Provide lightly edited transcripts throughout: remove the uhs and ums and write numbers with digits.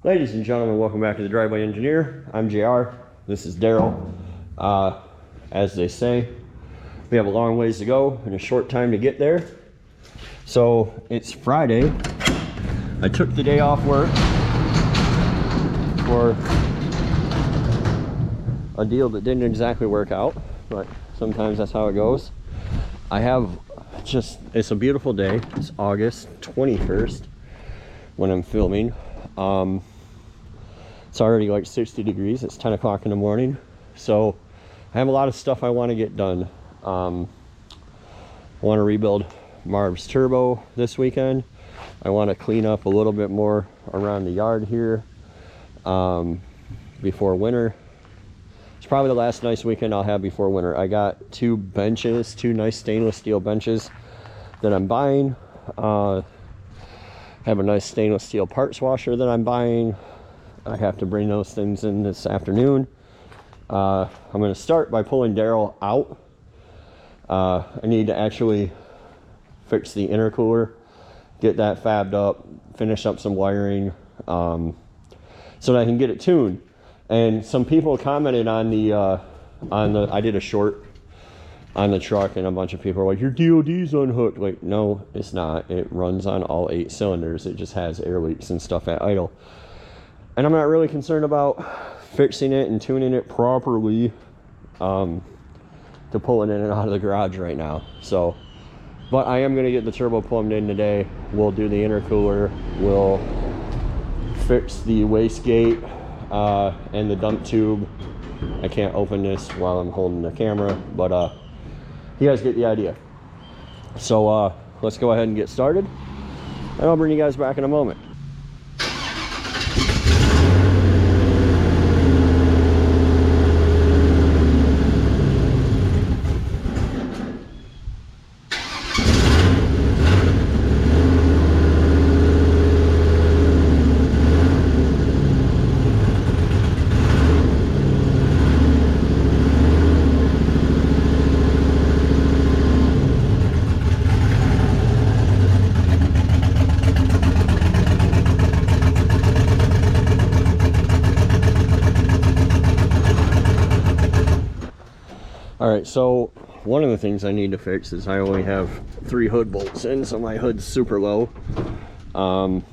Ladies and gentlemen, welcome back to the Driveway Engineer. I'm JR. This is Daryl. As they say, we have a long ways to go and a short time to get there. So it's Friday. I took the day off work for a deal that didn't exactly work out, but sometimes that's how it goes. It's a beautiful day. It's August 21st when I'm filming. It's already like 60 degrees. It's 10 o'clock in the morning. So I have a lot of stuff I want to get done. I want to rebuild Marv's turbo this weekend. I want to clean up a little bit more around the yard here before winter. It's probably the last nice weekend I'll have before winter. I got two nice stainless steel benches that I'm buying. I have a nice stainless steel parts washer that I'm buying. I have to bring those things in this afternoon. I'm going to start by pulling Daryl out. I need to actually fix the intercooler, get that fabbed up, finish up some wiring, so that I can get it tuned. And some people commented on I did a short on the truck, and a bunch of people are like, your DOD's unhooked. Like, no, it's not. It runs on all 8 cylinders. It just has air leaks and stuff at idle. And I'm not really concerned about fixing it and tuning it properly to pull it in and out of the garage right now. So, but I am going to get the turbo plumbed in today. We'll do the intercooler. We'll fix the wastegate and the dump tube. I can't open this while I'm holding the camera, but you guys get the idea. So let's go ahead and get started, and I'll bring you guys back in a moment. Alright, so one of the things I need to fix is I only have 3 hood bolts in, so my hood's super low. I'm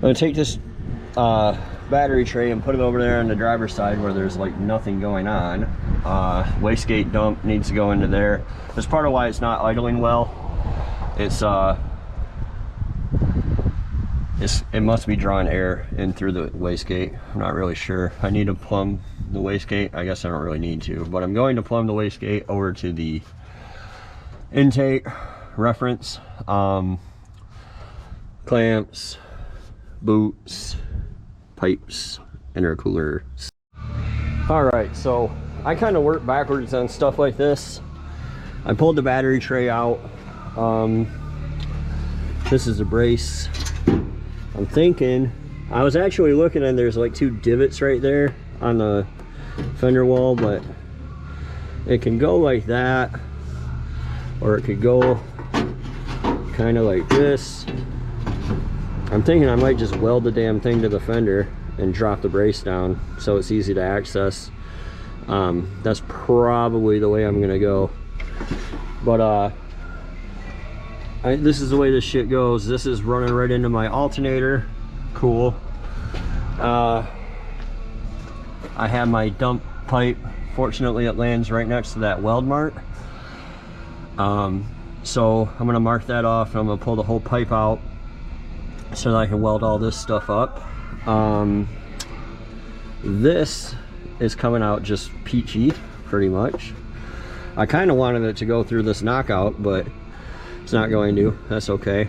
going to take this battery tray and put it over there on the driver's side where there's like nothing going on. Wastegate dump needs to go into there. That's part of why it's not idling well. It must be drawing air in through the wastegate. I'm not really sure. I need to plumb the wastegate. I guess I don't really need to, but I'm going to plumb the wastegate over to the intake reference, clamps, boots, pipes, intercooler. All right, so I kind of work backwards on stuff like this. I pulled the battery tray out. This is a brace. I'm thinking, I was actually looking, and there's like 2 divots right there on the fender wall, but it can go like that, or it could go kind of like this. I'm thinking I might just weld the damn thing to the fender and drop the brace down so it's easy to access. That's probably the way I'm gonna go, but this is the way this shit goes. This is running right into my alternator. Cool. I have my dump pipe. Fortunately, it lands right next to that weld mark. So I'm gonna mark that off, and I'm gonna pull the whole pipe out so that I can weld all this stuff up. This is coming out just peachy, pretty much. I kind of wanted it to go through this knockout, but it's not going to. That's okay.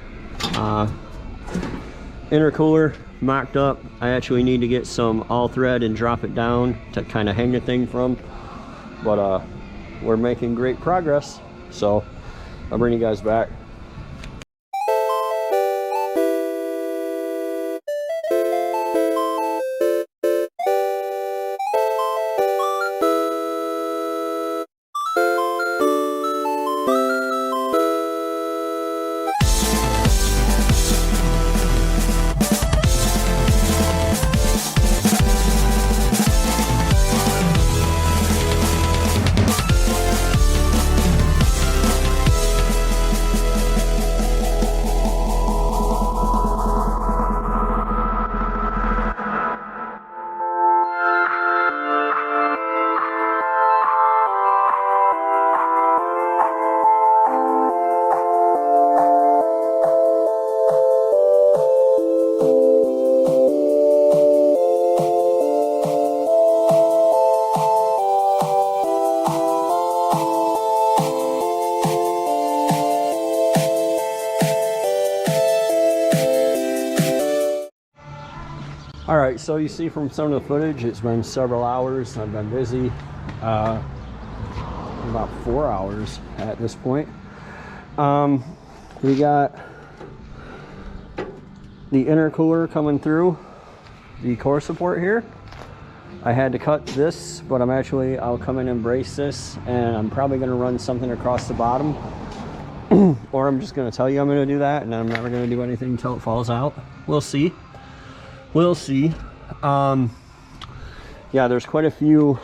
Intercooler mocked up. I actually need to get some all thread and drop it down to kind of hang the thing from, but we're making great progress, so I'll bring you guys back. All right, so you see from some of the footage, it's been several hours. I've been busy, about 4 hours at this point. We got the intercooler coming through the core support here. I had to cut this, but I'll come in and brace this, and I'm probably going to run something across the bottom. Or I'm just going to tell you I'm going to do that, and I'm never going to do anything until it falls out. We'll see. We'll see. Yeah, there's quite a few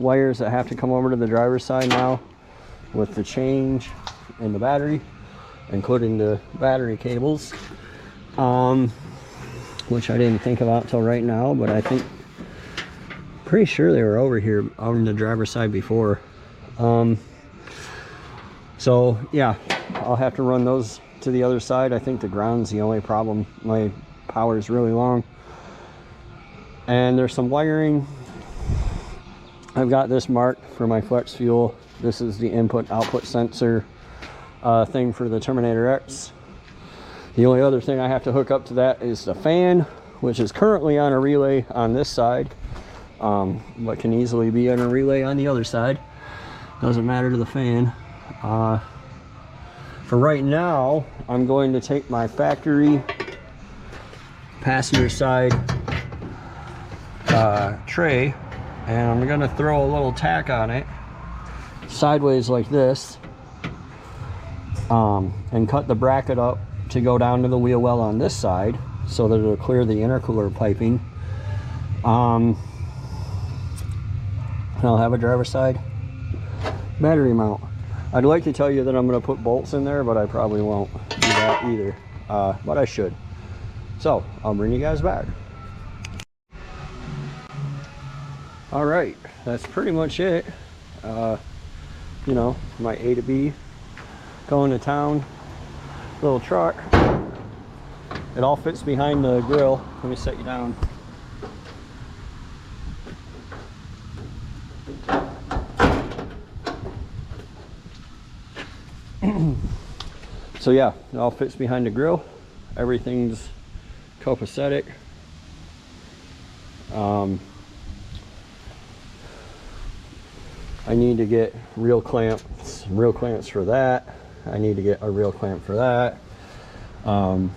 wires that have to come over to the driver's side now with the change in the battery, including the battery cables, which I didn't think about till right now, but pretty sure they were over here on the driver's side before. So yeah, I'll have to run those to the other side. I think the ground's the only problem. My power is really long. And there's some wiring. I've got this marked for my flex fuel. This is the input output sensor thing for the Terminator X. The only other thing I have to hook up to that is the fan, which is currently on a relay on this side, but can easily be on a relay on the other side. Doesn't matter to the fan. For right now, I'm going to take my factory passenger side tray, and I'm going to throw a little tack on it sideways like this, and cut the bracket up to go down to the wheel well on this side so that it'll clear the intercooler piping. And I'll have a driver's side battery mount. I'd like to tell you that I'm going to put bolts in there, but I probably won't do that either, but I should. So I'll bring you guys back. All right, that's pretty much it. You know, my A to B, going to town, little truck. It all fits behind the grill. Let me set you down. So yeah, it all fits behind the grill. Everything's copacetic. I need to get real clamps for that. I need to get a real clamp for that. And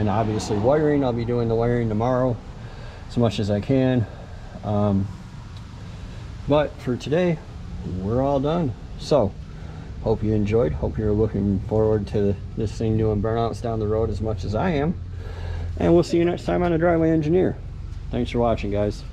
obviously wiring, I'll be doing the wiring tomorrow as much as I can. But for today, we're all done. So hope you enjoyed. Hope you're looking forward to this thing doing burnouts down the road as much as I am. And we'll see you next time on The Driveway Engineer. Thanks for watching, guys.